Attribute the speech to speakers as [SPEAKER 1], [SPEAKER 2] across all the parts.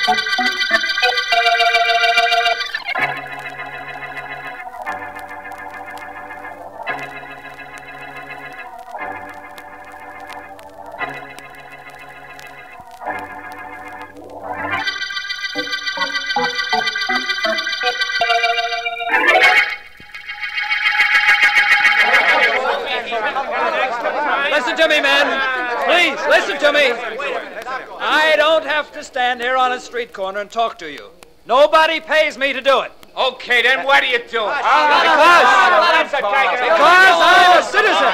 [SPEAKER 1] Listen to me, men. Please, listen to me. I don't have to stand here on a street corner and talk to you. Nobody pays me to do it.
[SPEAKER 2] Okay, then why do you do it?
[SPEAKER 1] Because I'm a citizen.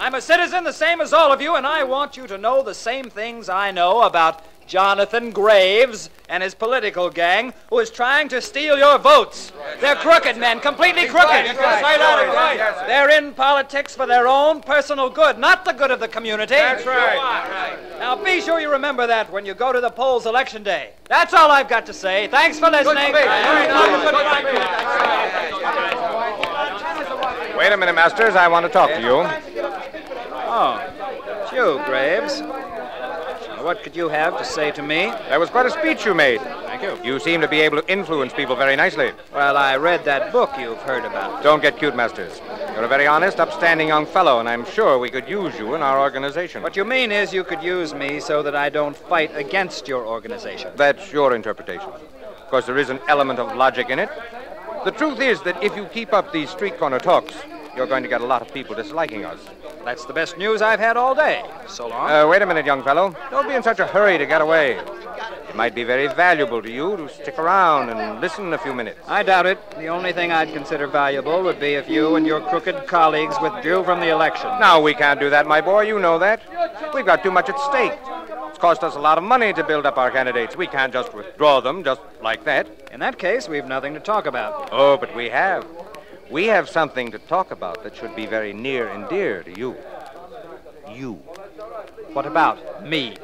[SPEAKER 1] I'm a citizen the same as all of you, and I want you to know the same things I know about Jonathan Graves and his political gang who is trying to steal your votes. They're crooked men, completely crooked. They're in politics for their own personal good, not the good of the community.
[SPEAKER 2] That's right.
[SPEAKER 1] Now, be sure you remember that when you go to the polls election day. That's all I've got to say. Thanks for listening.
[SPEAKER 3] Wait a minute, Masters. I want to talk to you.
[SPEAKER 1] Oh, it's you, Graves. What could you have to say to me?
[SPEAKER 3] That was quite a speech you made.
[SPEAKER 1] Thank you.
[SPEAKER 3] You seem to be able to influence people very nicely.
[SPEAKER 1] Well, I read that book you've heard about.
[SPEAKER 3] Don't get cute, Masters. You're a very honest, upstanding young fellow, and I'm sure we could use you in our organization.
[SPEAKER 1] What you mean is you could use me so that I don't fight against your organization.
[SPEAKER 3] That's your interpretation. Of course, there is an element of logic in it. The truth is that if you keep up these street corner talks, you're going to get a lot of people disliking us.
[SPEAKER 1] That's the best news I've had all day. So long.
[SPEAKER 3] Wait a minute, young fellow. Don't be in such a hurry to get away. It might be very valuable to you to stick around and listen a few minutes.
[SPEAKER 1] I doubt it. The only thing I'd consider valuable would be if you and your crooked colleagues withdrew from the election.
[SPEAKER 3] No, we can't do that, my boy. You know that. We've got too much at stake. It's cost us a lot of money to build up our candidates. We can't just withdraw them just like that.
[SPEAKER 1] In that case, we've nothing to talk about.
[SPEAKER 3] Oh, but we have. We have something to talk about that should be very near and dear to you. You.
[SPEAKER 1] What about me?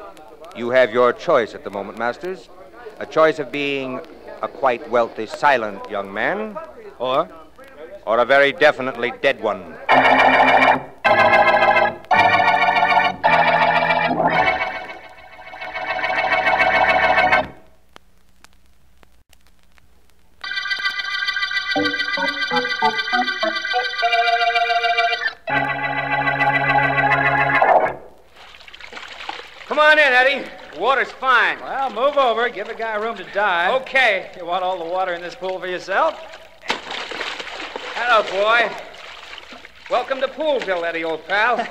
[SPEAKER 3] You have your choice at the moment, Masters. A choice of being a quite wealthy, silent young man.
[SPEAKER 1] Or
[SPEAKER 3] a very definitely dead one.
[SPEAKER 2] Come on in, Eddie. The water's fine.
[SPEAKER 1] Well, move over. Give a guy room to dive.
[SPEAKER 2] Okay.
[SPEAKER 1] You want all the water in this pool for yourself?
[SPEAKER 2] Hello, boy. Welcome to Poolville, Eddie, old pal.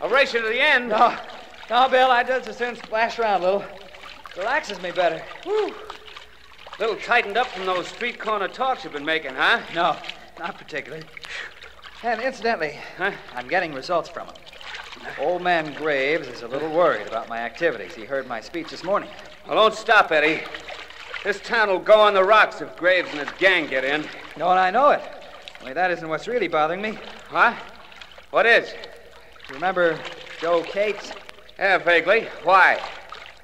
[SPEAKER 2] I'll race you to the end.
[SPEAKER 1] No, Bill, I just as soon splash around a little. Relaxes me better.
[SPEAKER 2] Whew. Little tightened up from those street corner talks you've been making, huh?
[SPEAKER 1] No, not particularly. And incidentally, I'm getting results from him. Old man Graves is a little worried about my activities. He heard my speech this morning.
[SPEAKER 2] Well, don't stop, Eddie. This town will go on the rocks if Graves and his gang get in.
[SPEAKER 1] No, and I know it. Only that isn't what's really bothering me.
[SPEAKER 2] What? What is?
[SPEAKER 1] You remember Joe Cates?
[SPEAKER 2] Yeah, vaguely. Why?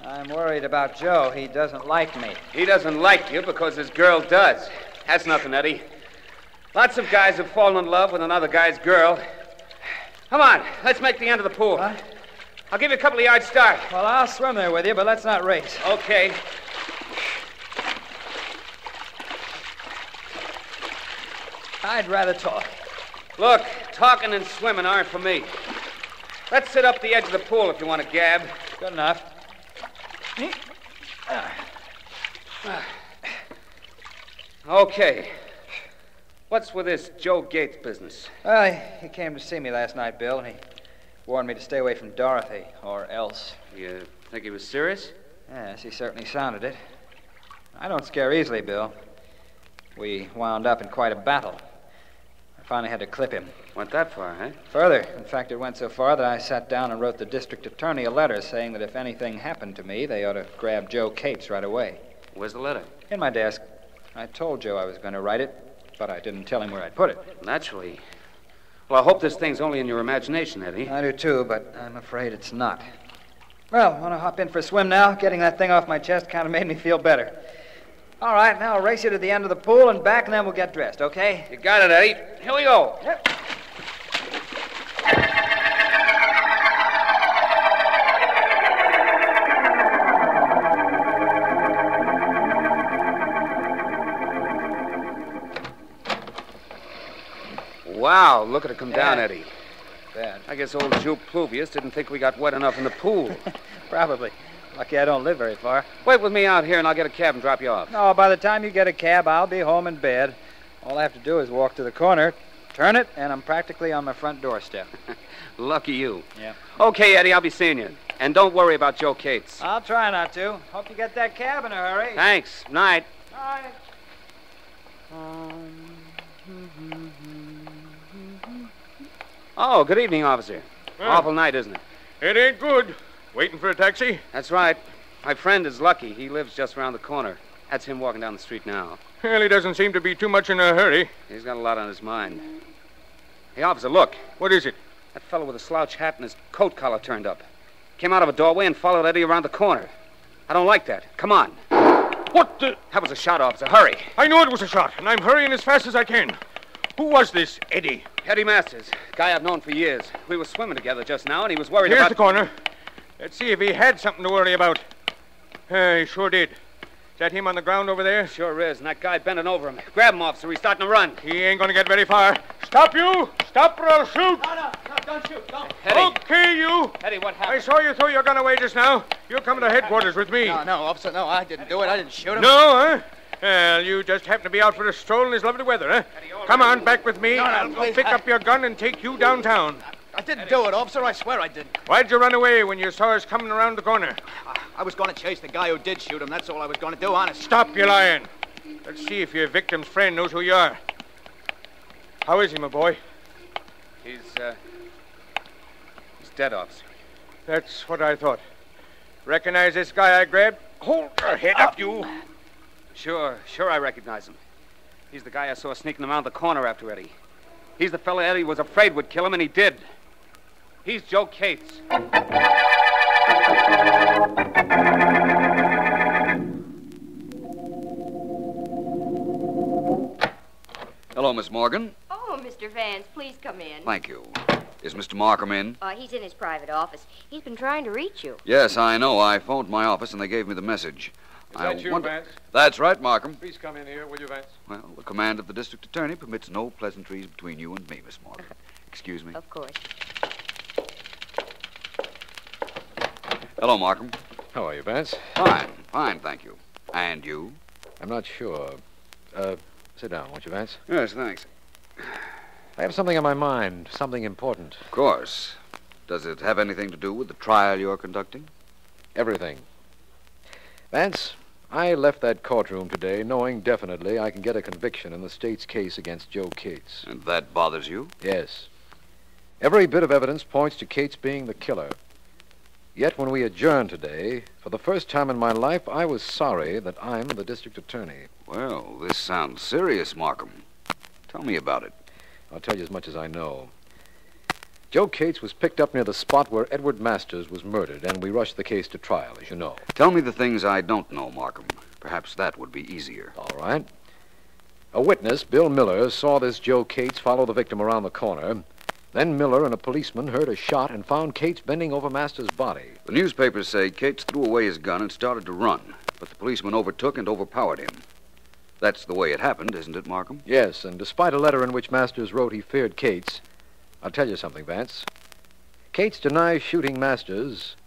[SPEAKER 1] I'm worried about Joe. He doesn't like me.
[SPEAKER 2] He doesn't like you because his girl does. That's nothing, Eddie. Lots of guys have fallen in love with another guy's girl. Come on, let's make the end of the pool.
[SPEAKER 1] What?
[SPEAKER 2] I'll give you a couple of yards start.
[SPEAKER 1] Well, I'll swim there with you, but let's not race.
[SPEAKER 2] Okay.
[SPEAKER 1] I'd rather talk.
[SPEAKER 2] Look, talking and swimming aren't for me. Let's sit up the edge of the pool if you want to gab.
[SPEAKER 1] Good enough.
[SPEAKER 2] Okay. What's with this Joe Gates business?
[SPEAKER 1] Well, he came to see me last night, Bill, and he warned me to stay away from Dorothy, or else.
[SPEAKER 2] You think he was serious?
[SPEAKER 1] Yes, he certainly sounded it. I don't scare easily, Bill. We wound up in quite a battle. I finally had to clip him.
[SPEAKER 2] Went that far, huh?
[SPEAKER 1] Further. In fact, it went so far that I sat down and wrote the district attorney a letter saying that if anything happened to me, they ought to grab Joe Cates right away.
[SPEAKER 2] Where's the letter?
[SPEAKER 1] In my desk. I told Joe I was going to write it, but I didn't tell him where I'd put it.
[SPEAKER 2] Naturally. Well, I hope this thing's only in your imagination, Eddie.
[SPEAKER 1] I do, too, but I'm afraid it's not. Well, want to hop in for a swim now? Getting that thing off my chest kind of made me feel better. All right, now I'll race you to the end of the pool and back, and then we'll get dressed, okay?
[SPEAKER 2] You got it, Eddie. Here we go.
[SPEAKER 1] Yep.
[SPEAKER 2] wow. Look at it come down, Eddie.
[SPEAKER 1] Bad.
[SPEAKER 2] I guess old Jew Pluvius didn't think we got wet enough in the pool.
[SPEAKER 1] Probably. Lucky I don't live very far.
[SPEAKER 2] Wait with me out here, and I'll get a cab and drop you off.
[SPEAKER 1] No, by the time you get a cab, I'll be home in bed. All I have to do is walk to the corner, turn it, and I'm practically on my front doorstep.
[SPEAKER 2] Lucky you.
[SPEAKER 1] Yeah.
[SPEAKER 2] Okay, Eddie, I'll be seeing you. And don't worry about Joe Cates.
[SPEAKER 1] I'll try not to. Hope you get that cab in a hurry.
[SPEAKER 2] Thanks. Night.
[SPEAKER 1] Night.
[SPEAKER 2] Oh, good evening, officer. Awful night, isn't it?
[SPEAKER 3] It ain't good. Waiting for a taxi?
[SPEAKER 2] That's right. My friend is Lucky. He lives just around the corner. That's him walking down the street now.
[SPEAKER 3] Well, he doesn't seem to be too much in a hurry.
[SPEAKER 2] He's got a lot on his mind. Hey, officer, look.
[SPEAKER 3] What is it?
[SPEAKER 2] That fellow with a slouch hat and his coat collar turned up. Came out of a doorway and followed Eddie around the corner. I don't like that. Come on.
[SPEAKER 3] What the...
[SPEAKER 2] That was a shot, officer. Hurry.
[SPEAKER 3] I knew it was a shot, and I'm hurrying as fast as I can. Who was this, Eddie?
[SPEAKER 2] Eddie Masters. Guy I've known for years. We were swimming together just now, and he was worried
[SPEAKER 3] Here's
[SPEAKER 2] about...
[SPEAKER 3] the corner. Let's see if he had something to worry about. He sure did. Is that him on the ground over there?
[SPEAKER 2] Sure is, and that guy bending over him. Grab him, officer. He's starting to run.
[SPEAKER 3] He ain't going to get very far. Stop, you! Stop or I'll shoot!
[SPEAKER 1] No, don't shoot. Don't.
[SPEAKER 2] Eddie.
[SPEAKER 3] Okay, you!
[SPEAKER 2] Eddie, what
[SPEAKER 3] I
[SPEAKER 2] happened?
[SPEAKER 3] saw you throw your gun away just now. You're coming to headquarters with me.
[SPEAKER 1] No, officer, no, I didn't do it. I didn't shoot him.
[SPEAKER 3] No, huh? Well, you just happened to be out for a stroll in this lovely weather, huh? Come on, back with me. I'll go pick up your gun and take you downtown.
[SPEAKER 1] I didn't do it, officer. I swear I didn't.
[SPEAKER 3] Why'd you run away when you saw us coming around the corner?
[SPEAKER 1] I was going to chase the guy who did shoot him. That's all I was going to do, honest.
[SPEAKER 3] Stop your lying. Let's see if your victim's friend knows who you are. How is he, my boy?
[SPEAKER 2] He's dead, officer.
[SPEAKER 3] That's what I thought. Recognize this guy I grabbed? Hold your head up, you.
[SPEAKER 2] Sure I recognize him. He's the guy I saw sneaking around the corner after Eddie. He's the fella Eddie was afraid would kill him, and he did. He's Joe Cates.
[SPEAKER 4] Hello, Miss Morgan.
[SPEAKER 5] Oh, Mr. Vance, please come in.
[SPEAKER 4] Thank you. Is Mr. Markham in?
[SPEAKER 5] He's in his private office. He's been trying to reach you.
[SPEAKER 4] Yes, I know. I phoned my office and they gave me the message.
[SPEAKER 3] Is that you, Vance?
[SPEAKER 4] That's right, Markham.
[SPEAKER 3] Please come in here, will you, Vance?
[SPEAKER 4] Well, the command of the district attorney permits no pleasantries between you and me, Miss Morgan. Excuse me.
[SPEAKER 5] Of course.
[SPEAKER 4] Hello, Markham.
[SPEAKER 6] How are you, Vance?
[SPEAKER 4] Fine, thank you. And you?
[SPEAKER 6] I'm not sure. Sit down, won't you, Vance?
[SPEAKER 4] Yes, thanks.
[SPEAKER 6] I have something on my mind, something important.
[SPEAKER 4] Of course. Does it have anything to do with the trial you're conducting?
[SPEAKER 6] Everything. Vance, I left that courtroom today knowing definitely I can get a conviction in the state's case against Joe Cates.
[SPEAKER 4] And that bothers you?
[SPEAKER 6] Yes. Every bit of evidence points to Cates being the killer. Yet when we adjourned today, for the first time in my life, I was sorry that I'm the district attorney.
[SPEAKER 4] Well, this sounds serious, Markham. Tell me about it.
[SPEAKER 6] I'll tell you as much as I know. Joe Cates was picked up near the spot where Edward Masters was murdered, and we rushed the case to trial, as you know.
[SPEAKER 4] Tell me the things I don't know, Markham. Perhaps that would be easier.
[SPEAKER 6] All right. A witness, Bill Miller, saw this Joe Cates follow the victim around the corner. Then Miller and a policeman heard a shot and found Cates bending over Masters' body.
[SPEAKER 4] The newspapers say Cates threw away his gun and started to run, but the policeman overtook and overpowered him. That's the way it happened, isn't it, Markham?
[SPEAKER 6] Yes, and despite a letter in which Masters wrote he feared Cates, I'll tell you something, Vance. Cates denies shooting Masters,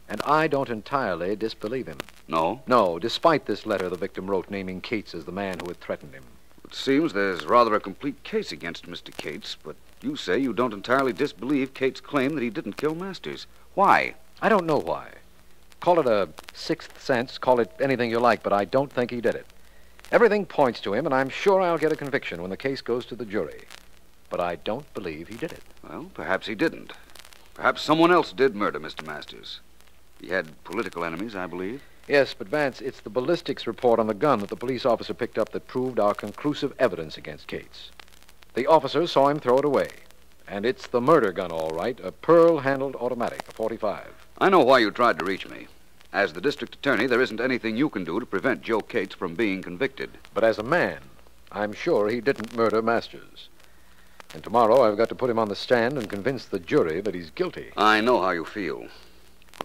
[SPEAKER 6] and I don't entirely disbelieve him.
[SPEAKER 4] No?
[SPEAKER 6] No, despite this letter the victim wrote naming Cates as the man who had threatened him.
[SPEAKER 4] It seems there's rather a complete case against Mr. Cates, but you say you don't entirely disbelieve Cates' claim that he didn't kill Masters. Why?
[SPEAKER 6] I don't know why. Call it a sixth sense, call it anything you like, but I don't think he did it. Everything points to him, and I'm sure I'll get a conviction when the case goes to the jury. But I don't believe he did it.
[SPEAKER 4] Well, perhaps he didn't. Perhaps someone else did murder Mr. Masters. He had political enemies, I believe.
[SPEAKER 6] Yes, but Vance, it's the ballistics report on the gun that the police officer picked up that proved our conclusive evidence against Cates. The officer saw him throw it away. And it's the murder gun, all right, a pearl-handled automatic, a .45.
[SPEAKER 4] I know why you tried to reach me. As the district attorney, there isn't anything you can do to prevent Joe Cates from being convicted.
[SPEAKER 6] But as a man, I'm sure he didn't murder Masters. And tomorrow I've got to put him on the stand and convince the jury that he's guilty.
[SPEAKER 4] I know how you feel.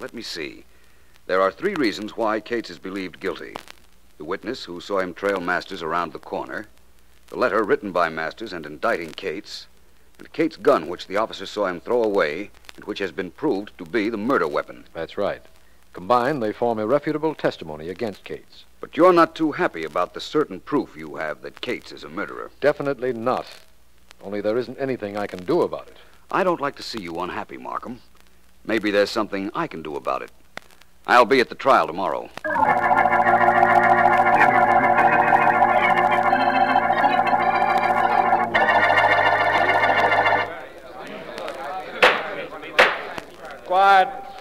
[SPEAKER 4] Let me see. There are 3 reasons why Cates is believed guilty. The witness who saw him trail Masters around the corner, the letter written by Masters and indicting Cates, and Kate's gun, which the officer saw him throw away, and which has been proved to be the murder weapon.
[SPEAKER 6] That's right. Combined, they form irrefutable testimony against Cates.
[SPEAKER 4] But you're not too happy about the certain proof you have that Cates is a murderer.
[SPEAKER 6] Definitely not. Only there isn't anything I can do about it.
[SPEAKER 4] I don't like to see you unhappy, Markham. Maybe there's something I can do about it. I'll be at the trial tomorrow.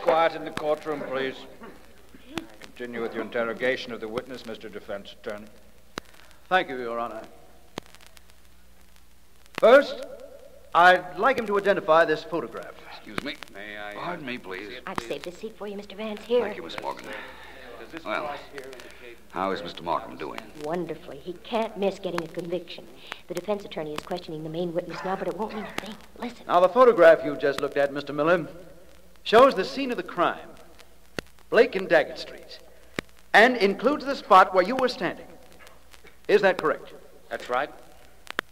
[SPEAKER 7] Quiet in the courtroom, please. Continue with your interrogation of the witness, Mr. Defense Attorney.
[SPEAKER 8] Thank you, Your Honor. First, I'd like him to identify this photograph.
[SPEAKER 4] Excuse me. May I... Pardon me, please.
[SPEAKER 5] I've saved this seat for you, Mr. Vance. Here.
[SPEAKER 4] Thank you, Miss Morgan. Well, how is Mr. Markham doing?
[SPEAKER 5] Wonderfully. He can't miss getting a conviction. The defense attorney is questioning the main witness now, but it won't mean a thing. Listen.
[SPEAKER 8] Now, the photograph you just looked at, Mr. Miller, shows the scene of the crime, Blake and Daggett Streets, and includes the spot where you were standing. Is that correct?
[SPEAKER 2] That's right.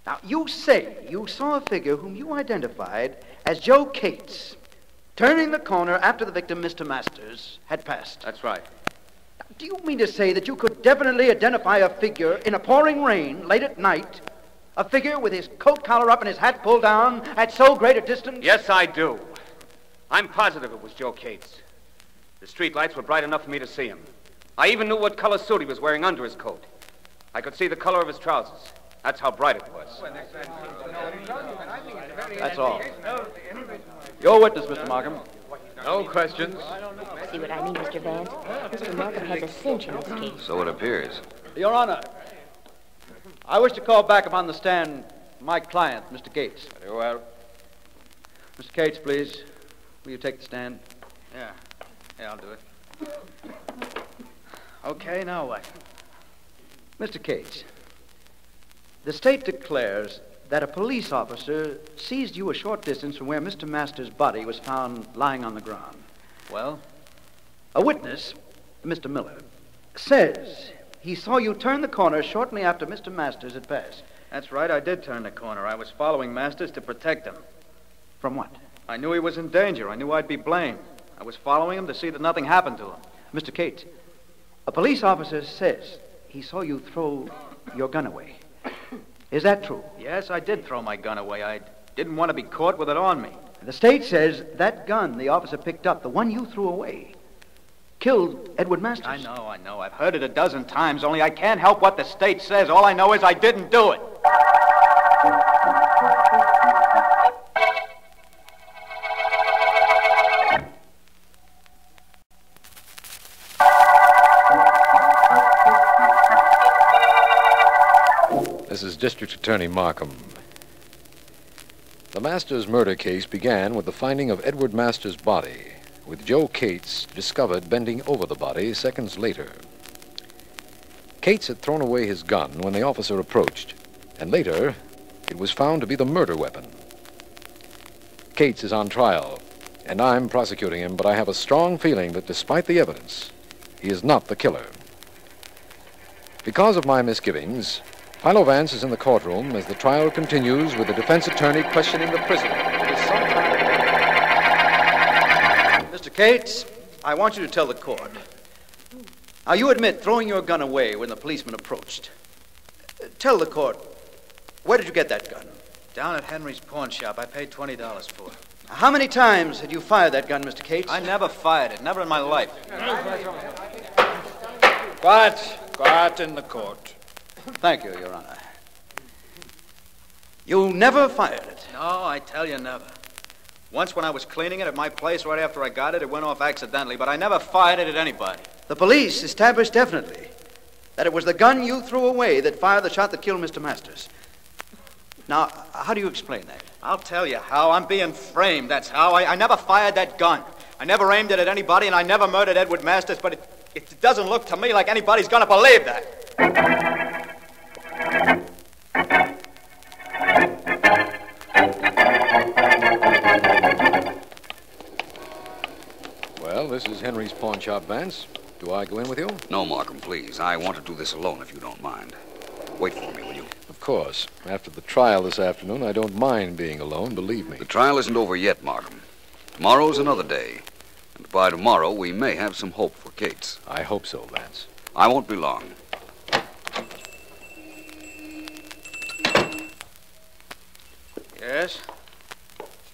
[SPEAKER 8] Now, you say you saw a figure whom you identified as Joe Cates turning the corner after the victim, Mr. Masters, had passed.
[SPEAKER 2] That's right.
[SPEAKER 8] Now, do you mean to say that you could definitely identify a figure in a pouring rain late at night, a figure with his coat collar up and his hat pulled down at so great a distance?
[SPEAKER 2] Yes, I do. I'm positive it was Joe Cates. The street lights were bright enough for me to see him. I even knew what color suit he was wearing under his coat. I could see the color of his trousers. That's how bright it was.
[SPEAKER 8] That's all. Your witness, Mr. Markham.
[SPEAKER 3] No questions.
[SPEAKER 5] See what I mean, Mr. Vance? Mr. Markham has a cinch in this case.
[SPEAKER 4] So it appears.
[SPEAKER 8] Your Honor, I wish to call back upon the stand my client, Mr. Cates.
[SPEAKER 7] Very well.
[SPEAKER 8] Mr. Cates, please, will you take the stand?
[SPEAKER 9] Yeah, I'll do it. Okay, now what?
[SPEAKER 8] Mr. Cates, the state declares that a police officer seized you a short distance from where Mr. Masters' body was found lying on the ground.
[SPEAKER 9] Well?
[SPEAKER 8] A witness, Mr. Miller, says he saw you turn the corner shortly after Mr. Masters had passed.
[SPEAKER 9] That's right, I did turn the corner. I was following Masters to protect him.
[SPEAKER 8] From what?
[SPEAKER 9] I knew he was in danger. I knew I'd be blamed. I was following him to see that nothing happened to him.
[SPEAKER 8] Mr. Cates, a police officer says he saw you throw your gun away. Is that true?
[SPEAKER 9] Yes, I did throw my gun away. I didn't want to be caught with it on me.
[SPEAKER 8] The state says that gun the officer picked up, the one you threw away, killed Edward Masters.
[SPEAKER 9] I know. I've heard it a dozen times, only I can't help what the state says. All I know is I didn't do it.
[SPEAKER 6] This is District Attorney Markham. The Masters murder case began with the finding of Edward Masters' body, with Joe Cates discovered bending over the body seconds later. Cates had thrown away his gun when the officer approached, and later it was found to be the murder weapon. Cates is on trial, and I'm prosecuting him, but I have a strong feeling that despite the evidence, he is not the killer. Because of my misgivings, Philo Vance is in the courtroom as the trial continues with the defense attorney questioning the prisoner. It is sometime...
[SPEAKER 8] Mr. Cates, I want you to tell the court. Now, you admit throwing your gun away when the policeman approached. Tell the court, where did you get that gun?
[SPEAKER 9] Down at Henry's pawn shop. I paid $20 for it.
[SPEAKER 8] How many times had you fired that gun, Mr. Cates?
[SPEAKER 9] I never fired it. Never in my life.
[SPEAKER 7] Quiet in the court.
[SPEAKER 8] Thank you, Your Honor. You never fired it?
[SPEAKER 9] No, I tell you, never. Once when I was cleaning it at my place right after I got it, it went off accidentally, but I never fired it at anybody.
[SPEAKER 8] The police established definitely that it was the gun you threw away that fired the shot that killed Mr. Masters. Now, how do you explain that?
[SPEAKER 9] I'll tell you how. I'm being framed, that's how. I never fired that gun. I never aimed it at anybody, and I never murdered Edward Masters, but it doesn't look to me like anybody's going to believe that.
[SPEAKER 6] Well, this is Henry's pawn shop, Vance. Do I go in with you?
[SPEAKER 4] No, Markham, please. I want to do this alone if you don't mind. Wait for me, will you?
[SPEAKER 6] Of course. After the trial this afternoon, I don't mind being alone, believe me.
[SPEAKER 4] The trial isn't over yet, Markham. Tomorrow's another day. And by tomorrow, we may have some hope for Cates.
[SPEAKER 6] I hope so, Vance.
[SPEAKER 4] I won't be long.
[SPEAKER 9] Yes?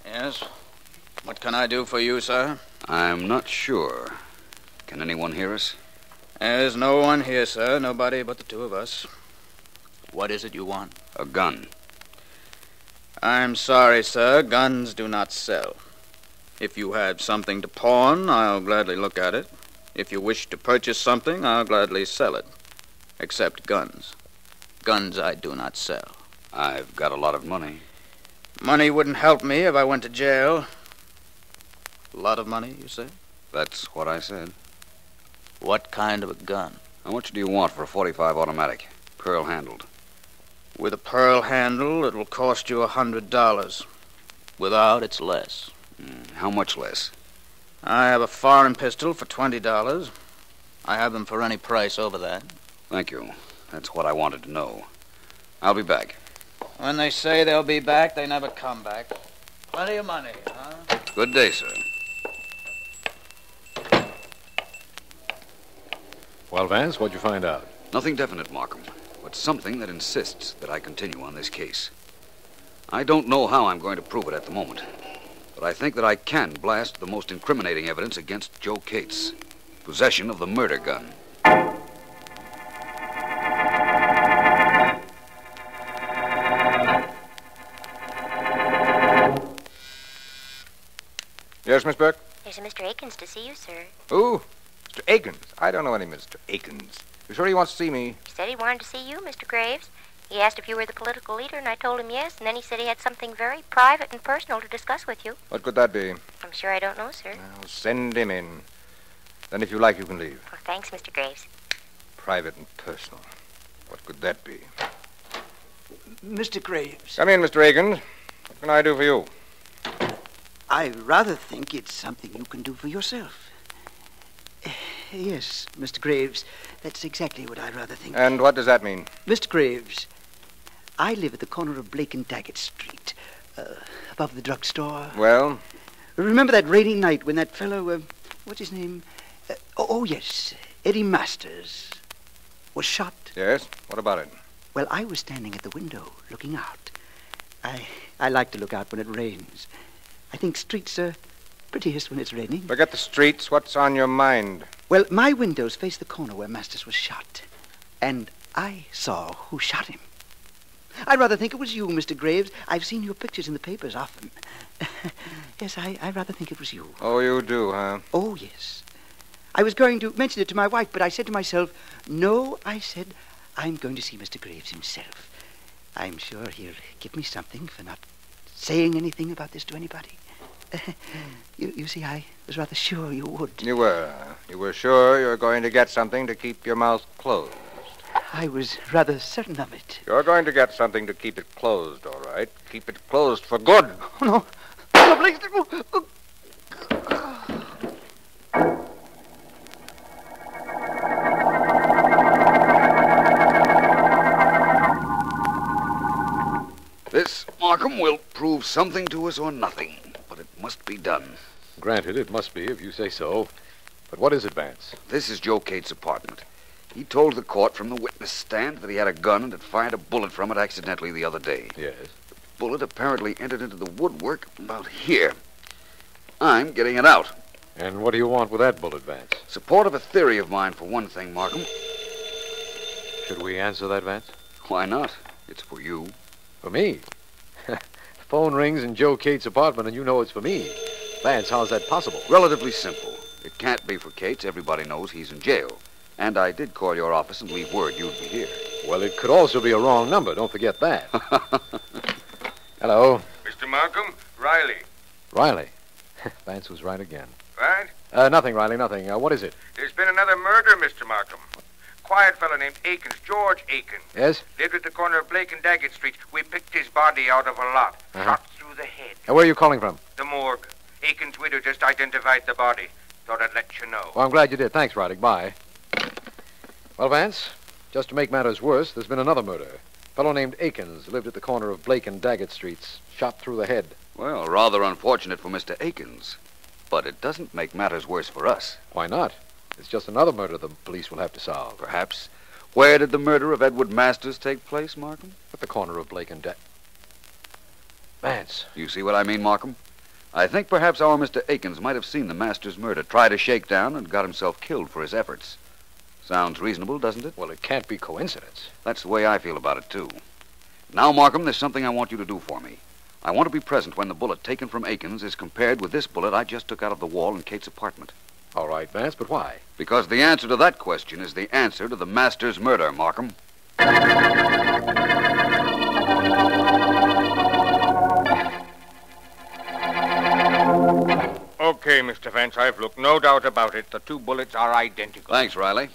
[SPEAKER 9] Yes? What can I do for you, sir?
[SPEAKER 4] I'm not sure. Can anyone hear us?
[SPEAKER 9] There's no one here, sir. Nobody but the two of us. What is it you want?
[SPEAKER 4] A gun.
[SPEAKER 9] I'm sorry, sir. Guns do not sell. If you have something to pawn, I'll gladly look at it. If you wish to purchase something, I'll gladly sell it. Except guns. Guns I do not sell.
[SPEAKER 4] I've got a lot of money.
[SPEAKER 9] Money wouldn't help me if I went to jail. A lot of money, you say?
[SPEAKER 4] That's what I said.
[SPEAKER 9] What kind of a gun?
[SPEAKER 4] How much do you want for a .45 automatic? Pearl-handled.
[SPEAKER 9] With a pearl handle, it will cost you $100. Without, it's less.
[SPEAKER 4] How much less?
[SPEAKER 9] I have a foreign pistol for $20. I have them for any price over that.
[SPEAKER 4] Thank you. That's what I wanted to know. I'll be back.
[SPEAKER 9] When they say they'll be back, they never come back. Plenty of money, huh?
[SPEAKER 4] Good day, sir.
[SPEAKER 6] Well, Vance, what'd you find out?
[SPEAKER 4] Nothing definite, Markham, but something that insists that I continue on this case. I don't know how I'm going to prove it at the moment, but I think that I can blast the most incriminating evidence against Joe Cates. Possession of the murder gun.
[SPEAKER 3] Yes, Miss Burke?
[SPEAKER 5] There's a Mr. Akins to see you, sir.
[SPEAKER 3] Who? Mr. Akins. I don't know any Mr. Akins. You sure he wants to see me?
[SPEAKER 5] He said he wanted to see you, Mr. Graves. He asked if you were the political leader, and I told him yes, and then he said he had something very private and personal to discuss with you.
[SPEAKER 3] What could that be?
[SPEAKER 5] I'm sure I don't know, sir.
[SPEAKER 3] Well, send him in. Then if you like, you can leave.
[SPEAKER 5] Well, thanks, Mr. Graves.
[SPEAKER 3] Private and personal. What could that be?
[SPEAKER 10] Mr. Graves.
[SPEAKER 3] Come in, Mr. Akins. What can I do for you?
[SPEAKER 10] I rather think it's something you can do for yourself. Yes, Mr. Graves, that's exactly what I rather think.
[SPEAKER 3] And what does that mean?
[SPEAKER 10] Mr. Graves, I live at the corner of Blake and Daggett Street, above the drugstore.
[SPEAKER 3] Well?
[SPEAKER 10] Remember that rainy night when that fellow, what's his name? Yes, Eddie Masters, was shot?
[SPEAKER 3] Yes? What about it?
[SPEAKER 10] Well, I was standing at the window, looking out. I like to look out when it rains. I think streets are prettiest when it's raining.
[SPEAKER 3] Forget the streets. What's on your mind?
[SPEAKER 10] Well, my windows face the corner where Masters was shot. And I saw who shot him. I rather think it was you, Mr. Graves. I've seen your pictures in the papers often. Yes, I rather think it was you.
[SPEAKER 3] Oh, you do, huh?
[SPEAKER 10] Oh, yes. I was going to mention it to my wife, but I said to myself, no, I said, I'm going to see Mr. Graves himself. I'm sure he'll give me something for not saying anything about this to anybody. You see, I was rather sure you would.
[SPEAKER 3] You were. You were sure you were going to get something to keep your mouth closed.
[SPEAKER 10] I was rather certain of it.
[SPEAKER 3] You're going to get something to keep it closed, all right? Keep it closed for good.
[SPEAKER 10] Oh, no. No, please.
[SPEAKER 4] This, Markham, will prove something to us or nothing, but it must be done.
[SPEAKER 6] Granted, it must be, if you say so. But what is it, Vance?
[SPEAKER 4] This is Joe Cates' apartment. He told the court from the witness stand that he had a gun and had fired a bullet from it accidentally the other day.
[SPEAKER 6] Yes.
[SPEAKER 4] The bullet apparently entered into the woodwork about here. I'm getting it out.
[SPEAKER 6] And what do you want with that bullet, Vance?
[SPEAKER 4] Support of a theory of mine, for one thing, Markham.
[SPEAKER 6] Should we answer that, Vance?
[SPEAKER 4] Why not? It's for you.
[SPEAKER 6] For me? The phone rings in Joe Cates' apartment, and you know it's for me. Vance, how's that possible?
[SPEAKER 4] Relatively simple. It can't be for Cates. Everybody knows he's in jail. And I did call your office and leave word you'd be here.
[SPEAKER 6] Well, it could also be a wrong number. Don't forget that. Hello.
[SPEAKER 11] Mr. Markham, Riley.
[SPEAKER 6] Riley. Vance was right again.
[SPEAKER 11] Right?
[SPEAKER 6] Nothing, Riley, nothing. What is it?
[SPEAKER 11] There's been another murder, Mr. Markham. Quiet fellow named Akins, George Akins.
[SPEAKER 6] Yes?
[SPEAKER 11] Lived at the corner of Blake and Daggett Street. We picked his body out of a lot. Shot through the head.
[SPEAKER 6] Where are you calling from?
[SPEAKER 11] The morgue. Akins' widow just identified the body. Thought I'd let you know.
[SPEAKER 6] Well, I'm glad you did. Thanks, Riley. Bye. Well, Vance, Just to make matters worse, there's been another murder. A fellow named Akins lived at the corner of Blake and Daggett Streets, shot through the head.
[SPEAKER 4] Well, rather unfortunate for Mr. Akins. But it doesn't make matters worse for us.
[SPEAKER 6] Why not? It's just another murder the police will have to solve.
[SPEAKER 4] Perhaps. Where did the murder of Edward Masters take place, Markham?
[SPEAKER 6] At the corner of Blake and Daggett. Vance.
[SPEAKER 4] You see what I mean, Markham? I think perhaps our Mr. Akins might have seen the Masters murder, tried to shake down, and got himself killed for his efforts. Sounds reasonable, doesn't it?
[SPEAKER 6] Well, it can't be coincidence.
[SPEAKER 4] That's the way I feel about it, too. Now, Markham, there's something I want you to do for me. I want to be present when the bullet taken from Akins is compared with this bullet I just took out of the wall in Kate's apartment.
[SPEAKER 6] All right, Vance, but why?
[SPEAKER 4] Because the answer to that question is the answer to the Masters murder, Markham.
[SPEAKER 3] Okay, Mr. Vance, I've looked. No doubt about it. The two bullets are identical.
[SPEAKER 4] Thanks, Riley.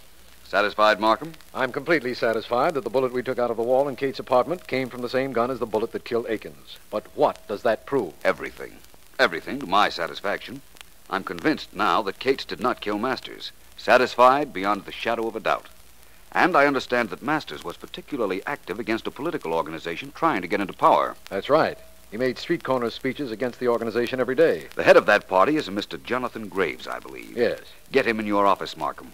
[SPEAKER 4] Satisfied, Markham?
[SPEAKER 6] I'm completely satisfied that the bullet we took out of the wall in Kate's apartment came from the same gun as the bullet that killed Akins. But what does that prove?
[SPEAKER 4] Everything. Everything to my satisfaction. I'm convinced now that Cates did not kill Masters. Satisfied beyond the shadow of a doubt. And I understand that Masters was particularly active against a political organization trying to get into power.
[SPEAKER 6] That's right. He made street corner speeches against the organization every day.
[SPEAKER 4] The head of that party is a Mr. Jonathan Graves, I believe.
[SPEAKER 6] Yes.
[SPEAKER 4] Get him in your office, Markham.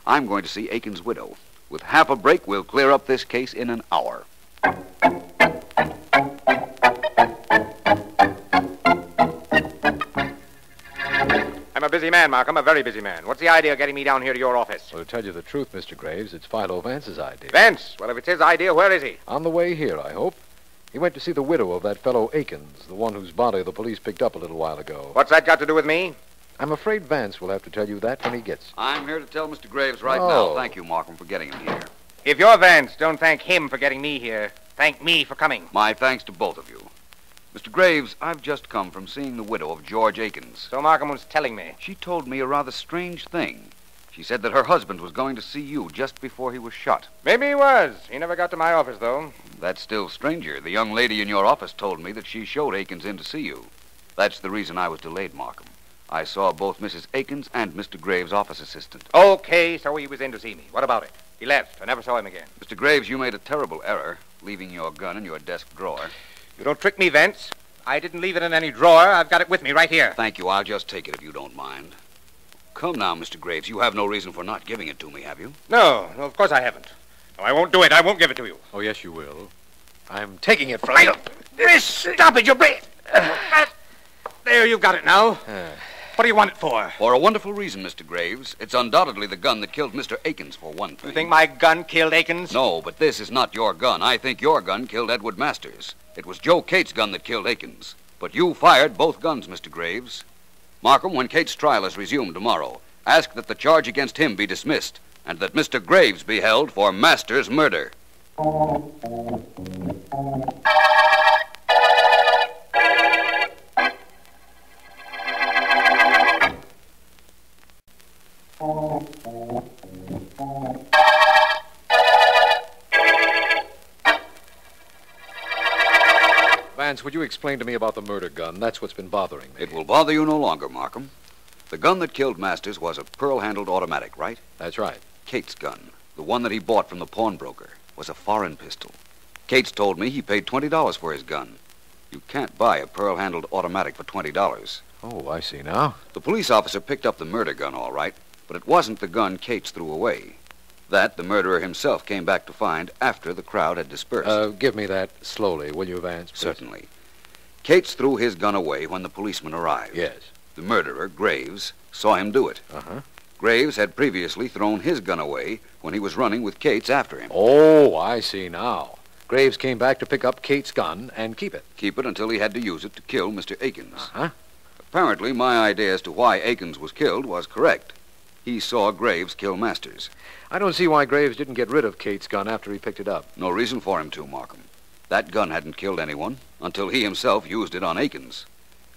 [SPEAKER 4] I'm going to see Akins' widow. With half a break, we'll clear up this case in an hour.
[SPEAKER 3] I'm a busy man, Markham, a very busy man. What's the idea of getting me down here to your office?
[SPEAKER 6] Well, to tell you the truth, Mr. Graves, it's Philo Vance's idea.
[SPEAKER 3] Vance? Well, if it's his idea, where is he?
[SPEAKER 6] On the way here, I hope. He went to see the widow of that fellow Akins, the one whose body the police picked up a little while ago.
[SPEAKER 3] What's that got to do with me?
[SPEAKER 6] I'm afraid Vance will have to tell you that when he gets here.
[SPEAKER 4] I'm here to tell Mr. Graves right now. Thank you, Markham, for getting him here.
[SPEAKER 3] If you're Vance, don't thank him for getting me here. Thank me for coming.
[SPEAKER 4] My thanks to both of you. Mr. Graves, I've just come from seeing the widow of George Akins.
[SPEAKER 3] So Markham was telling me.
[SPEAKER 4] She told me a rather strange thing. She said that her husband was going to see you just before he was shot.
[SPEAKER 3] Maybe he was. He never got to my office, though.
[SPEAKER 4] That's still stranger. The young lady in your office told me that she showed Akins in to see you. That's the reason I was delayed, Markham. I saw both Mrs. Akins and Mr. Graves' office assistant.
[SPEAKER 3] Okay, so he was in to see me. What about it? He left. I never saw him again.
[SPEAKER 4] Mr. Graves, you made a terrible error, leaving your gun in your desk drawer.
[SPEAKER 3] You don't trick me, Vance. I didn't leave it in any drawer. I've got it with me right here.
[SPEAKER 4] Thank you. I'll just take it if you don't mind. Come now, Mr. Graves. You have no reason for not giving it to me, have you?
[SPEAKER 3] No, of course I haven't. No, I won't do it. I won't give it to you.
[SPEAKER 6] Oh, yes, you will. I'm taking it from you.
[SPEAKER 3] Stop it, you breathe. There, you've got it now. What do you want it for?
[SPEAKER 4] For a wonderful reason, Mr. Graves. It's undoubtedly the gun that killed Mr. Akins, for one thing.
[SPEAKER 3] You think my gun killed Akins?
[SPEAKER 4] No, but this is not your gun. I think your gun killed Edward Masters. It was Joe Cates' gun that killed Akins. But you fired both guns, Mr. Graves. Markham, when Cates' trial is resumed tomorrow, ask that the charge against him be dismissed and that Mr. Graves be held for Masters' murder.
[SPEAKER 6] Vance, would you explain to me about the murder gun? That's what's been bothering me.
[SPEAKER 4] It will bother you no longer, Markham. The gun that killed Masters was a pearl-handled automatic, right?
[SPEAKER 6] That's right.
[SPEAKER 4] Cates' gun, the one that he bought from the pawnbroker, was a foreign pistol. Cates told me he paid $20 for his gun. You can't buy a pearl-handled automatic for $20.
[SPEAKER 6] Oh, I see now.
[SPEAKER 4] The police officer picked up the murder gun, all right, but it wasn't the gun Cates threw away. That the murderer himself came back to find after the crowd had dispersed.
[SPEAKER 6] Give me that slowly, will you, Vance? Please?
[SPEAKER 4] Certainly. Cates threw his gun away when the policeman arrived.
[SPEAKER 6] Yes.
[SPEAKER 4] The murderer, Graves, saw him do it.
[SPEAKER 6] Uh-huh.
[SPEAKER 4] Graves had previously thrown his gun away when he was running with Cates after him.
[SPEAKER 6] Oh, I see now. Graves came back to pick up Cates' gun and keep it.
[SPEAKER 4] Keep it until he had to use it to kill Mr. Akins.
[SPEAKER 6] Uh-huh.
[SPEAKER 4] Apparently, my idea as to why Akins was killed was correct. He saw Graves kill Masters.
[SPEAKER 6] I don't see why Graves didn't get rid of Cates' gun after he picked it up.
[SPEAKER 4] No reason for him to, Markham. That gun hadn't killed anyone until he himself used it on Akins.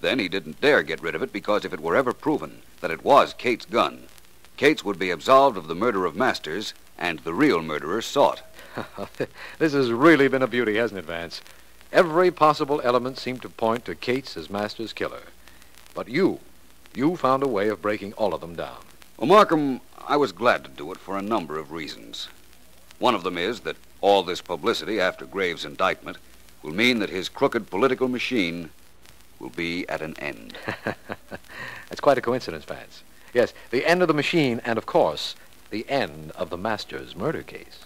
[SPEAKER 4] Then he didn't dare get rid of it because if it were ever proven that it was Cates' gun, Cates would be absolved of the murder of Masters and the real murderer sought.
[SPEAKER 6] This has really been a beauty, hasn't it, Vance? Every possible element seemed to point to Cates as Masters' killer. But you found a way of breaking all of them down.
[SPEAKER 4] Well, Markham, I was glad to do it for a number of reasons. One of them is that all this publicity after Graves' indictment will mean that his crooked political machine will be at an end.
[SPEAKER 6] That's quite a coincidence, Vance. Yes, the end of the machine and, of course, the end of the Master's murder case.